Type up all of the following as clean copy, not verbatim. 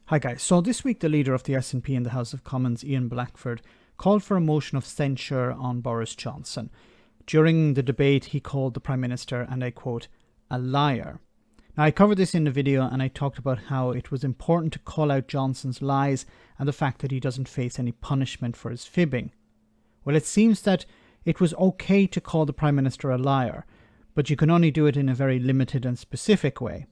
Hi guys, so this week the leader of the SNP in the House of Commons, Ian Blackford, called for a motion of censure on Boris Johnson. During the debate he called the Prime Minister, and I quote, a liar. Now I covered this in the video and I talked about how it was important to call out Johnson's lies and the fact that he doesn't face any punishment for his fibbing. Well, it seems that it was okay to call the Prime Minister a liar, but you can only do it in a very limited and specific way.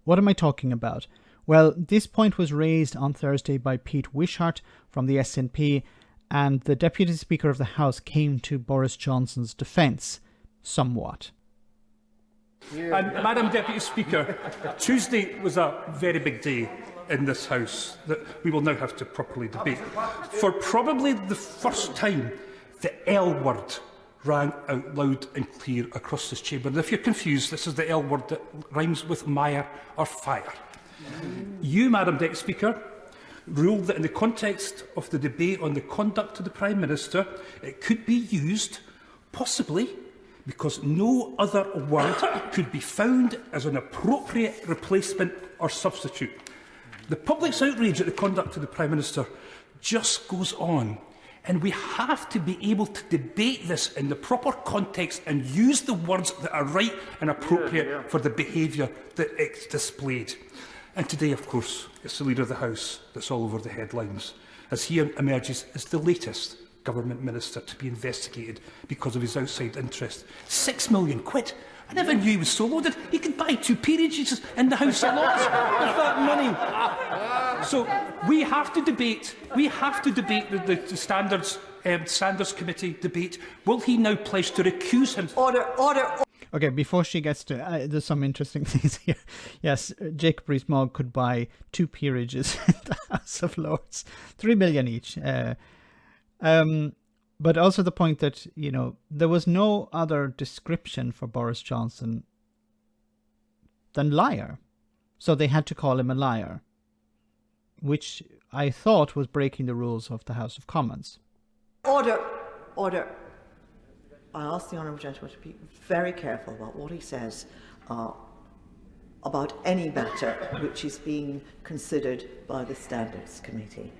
What am I talking about? Well, this point was raised on Thursday by Pete Wishart from the SNP, and the Deputy Speaker of the House came to Boris Johnson's defence, somewhat. Madam Deputy Speaker, Tuesday was a very big day in this House that we will now have to properly debate. For probably the first time, the L word rang out loud and clear across this chamber. And if you're confused, this is the L word that rhymes with mire or fire. You, Madam Deputy Speaker, ruled that in the context of the debate on the conduct of the Prime Minister, it could be used, possibly, because no other word could be found as an appropriate replacement or substitute. The public's outrage at the conduct of the Prime Minister just goes on, and we have to be able to debate this in the proper context and use the words that are right and appropriate for the behaviour that it's displayed. And today, of course, it's the Leader of the House that's all over the headlines, as he emerges as the latest government minister to be investigated because of his outside interest. £6 million. I never knew he was so loaded. He could buy 2 peerages in the House of Lords with that money. So we have to debate. We have to debate the Standards Committee debate. Will he now pledge to recuse himself? Order. Okay, before she gets to... there's some interesting things here. Yes, Jacob Rees-Mogg could buy 2 peerages in the House of Lords. 3 million each. But also the point that, you know, there was no other description for Boris Johnson than liar. So they had to call him a liar, which I thought was breaking the rules of the House of Commons. Order. I ask the honourable gentleman to be very careful about what he says about any matter which is being considered by the Standards Committee,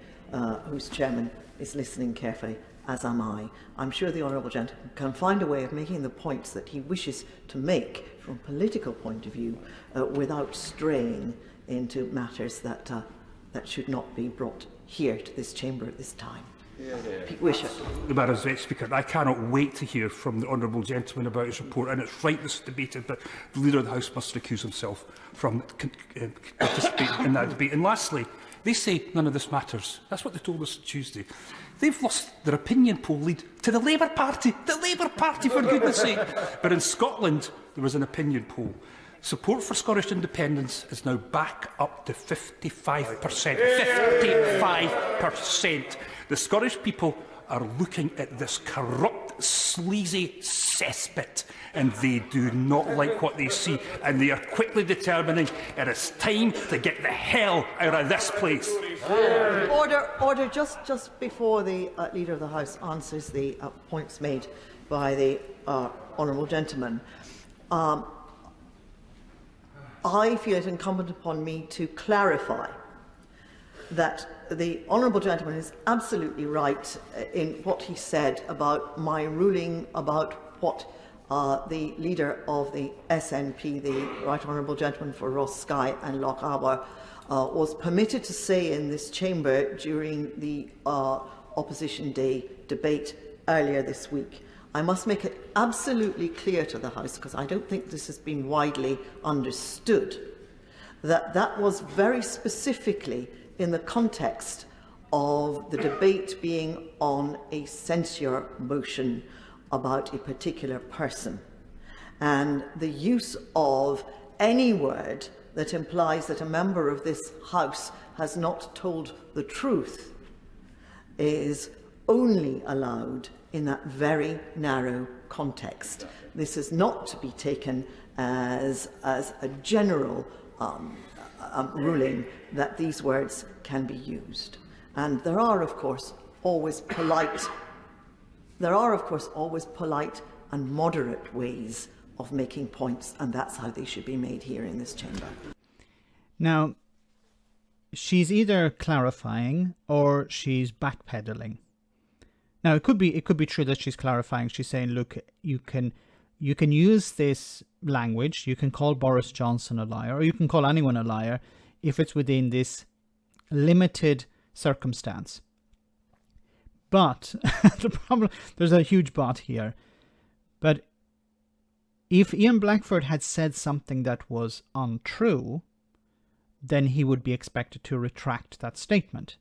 whose chairman is listening carefully, as am I. I'm sure the honourable gentleman can find a way of making the points that he wishes to make from a political point of view without straying into matters that should not be brought here to this chamber at this time. Pete Wishart. Madam Speaker, I cannot wait to hear from the honourable gentleman about his report, and it's right this is debated, but the Leader of the House must recuse himself from participating in that debate. And lastly, they say none of this matters. That's what they told us on Tuesday. They've lost their opinion poll lead to the Labour Party. The Labour Party, for goodness sake. But in Scotland, there was an opinion poll. Support for Scottish independence is now back up to 55%. 55%. The Scottish people are looking at this corrupt, sleazy cesspit, and they do not like what they see, and they are quickly determining it is time to get the hell out of this place. Order. Just before the Leader of the House answers the points made by the honourable gentleman, I feel it incumbent upon me to clarify that the honourable gentleman is absolutely right in what he said about my ruling about what the leader of the SNP, the Right Honourable Gentleman for Ross Skye and Lochaber, was permitted to say in this chamber during the Opposition Day debate earlier this week. I must make it absolutely clear to the House, because I don't think this has been widely understood, that that was very specifically in the context of the debate being on a censure motion about a particular person. And the use of any word that implies that a member of this House has not told the truth is only allowed in that very narrow context. This is not to be taken as a general ruling that these words can be used. And there are, of course, always polite and moderate ways of making points, and that's how they should be made here in this chamber. Now, she's either clarifying or she's backpedaling. Now, it could be true that she's clarifying. She's saying, look, you can use this language. You can call Boris Johnson a liar, or you can call anyone a liar if it's within this limited circumstance. But the problem, there's a huge but here. But if Ian Blackford had said something that was untrue, then he would be expected to retract that statement.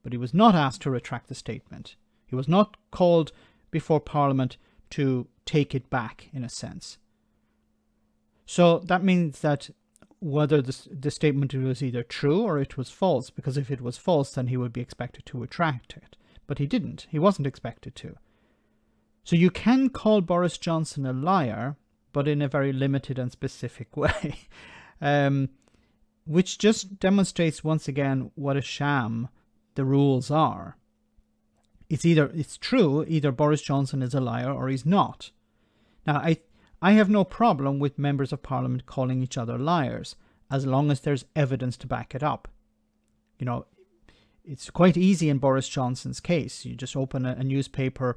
But he was not asked to retract the statement. He was not called before Parliament to take it back, in a sense. So that means that whether the statement was either true or it was false, because if it was false, then he would be expected to retract it. But he didn't. He wasn't expected to. So you can call Boris Johnson a liar, but in a very limited and specific way, which just demonstrates once again what a sham the rules are. It's true, either Boris Johnson is a liar or he's not. Now, I have no problem with members of Parliament calling each other liars, as long as there's evidence to back it up. You know, it's quite easy in Boris Johnson's case. You just open a newspaper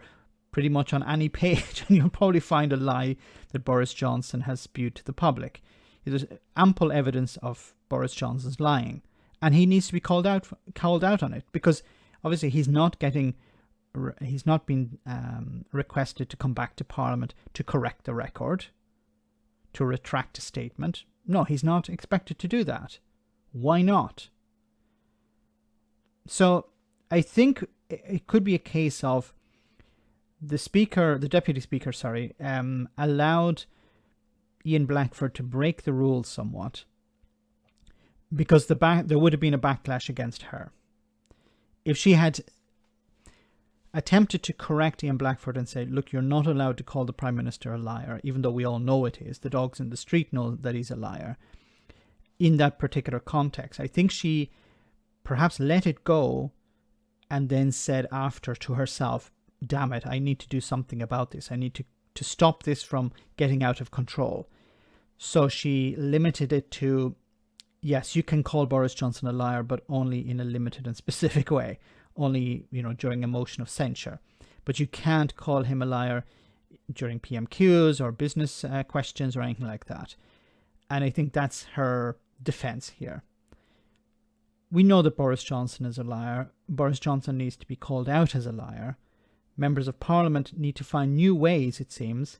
pretty much on any page and you'll probably find a lie that Boris Johnson has spewed to the public. There's ample evidence of Boris Johnson's lying, and he needs to be called out on it, because obviously he's not been requested to come back to Parliament to correct the record, to retract a statement. No, he's not expected to do that. Why not? So I think it could be a case of the deputy speaker, allowed Ian Blackford to break the rules somewhat, because there would have been a backlash against her. If she had attempted to correct Ian Blackford and say, look, you're not allowed to call the Prime Minister a liar, even though we all know it is. The dogs in the street know that he's a liar. In that particular context, I think she perhaps let it go and then said after to herself, damn it, I need to do something about this. I need to stop this from getting out of control. So she limited it to, yes, you can call Boris Johnson a liar, but only in a limited and specific way. Only, during a motion of censure. But you can't call him a liar during PMQs or business questions or anything like that. And I think that's her defense here. We know that Boris Johnson is a liar. Boris Johnson needs to be called out as a liar. Members of Parliament need to find new ways, it seems,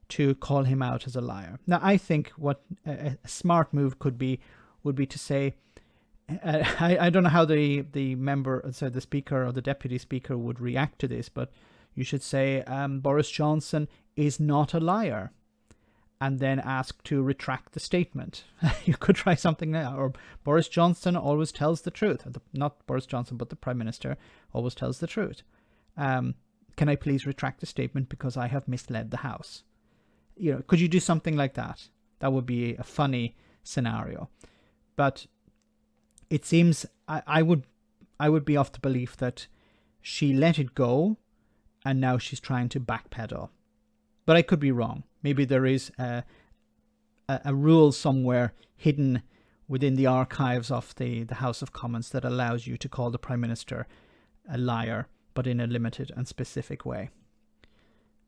to call him out as a liar. Now, I think what a smart move would be to say, I don't know how the speaker or the deputy speaker would react to this, but you should say Boris Johnson is not a liar, and then ask to retract the statement. You could try something now. Or Boris Johnson always tells the truth. Not Boris Johnson, but the Prime Minister always tells the truth. Can I please retract the statement because I have misled the House? Could you do something like that? That would be a funny scenario. But it seems I would be of the belief that she let it go and now she's trying to backpedal. But I could be wrong. Maybe there is a rule somewhere hidden within the archives of the House of Commons that allows you to call the Prime Minister a liar, but in a limited and specific way.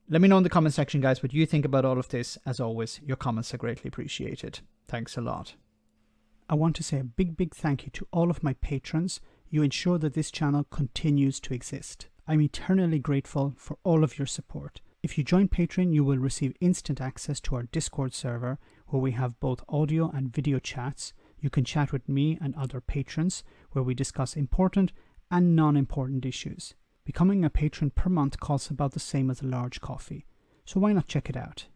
Let me know in the comment section, guys, what you think about all of this. As always, your comments are greatly appreciated. Thanks a lot. I want to say a big thank you to all of my patrons. You ensure that this channel continues to exist. I'm eternally grateful for all of your support. If you join Patreon, you will receive instant access to our Discord server, where we have both audio and video chats. You can chat with me and other patrons, where we discuss important and non-important issues. Becoming a patron per month costs about the same as a large coffee, so why not check it out?